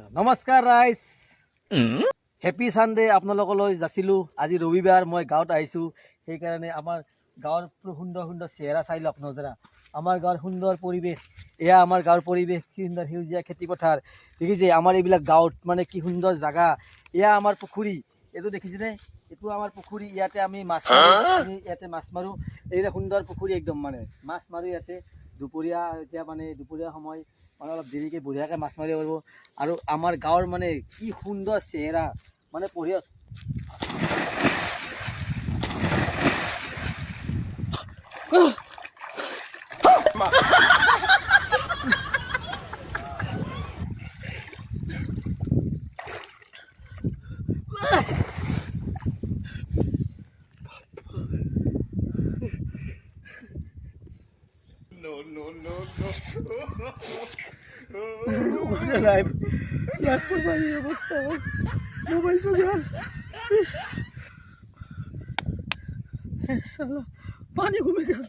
নমস্কাৰ ৰাইজ, happy Sunday আপোনালোকলৈ যাচিলোঁ। আজি ৰবিবাৰ, মই গাঁৱত আহিছোঁ। সেইকাৰণে আমাৰ গাঁৱৰ সুন্দৰ সুন্দৰ চেহেৰা চাই লওক নজৰা। আমাৰ গাঁৱৰ সুন্দৰ পৰিৱেশ, এয়া আমাৰ গাঁৱৰ পৰিৱেশ, কি সুন্দৰ সেউজীয়া খেতিপথাৰ দেখিছে। আমাৰ এইবিলাক গাঁৱত মানে কি সুন্দৰ জাগা। এয়া আমাৰ পুখুৰী, এইটো দেখিছেনে? এইটো আমাৰ পুখুৰী। ইয়াতে আমি মাছ মাৰোঁ, ইয়াতে মাছ মাৰোঁ। এইবিলাক সুন্দৰ পুখুৰী একদম, মানে মাছ মাৰোঁ ইয়াতে। দুপৰীয়া এতিয়া মানে দুপৰীয়া সময় মানে অলপ দেৰিকৈ বঢ়িয়াকৈ মাছ মাৰিব পাৰিব। আৰু আমাৰ গাঁৱৰ মানে কি সুন্দৰ চেহেৰা, মানে পঢ়ি আছোঁ। पानी घूमेगा।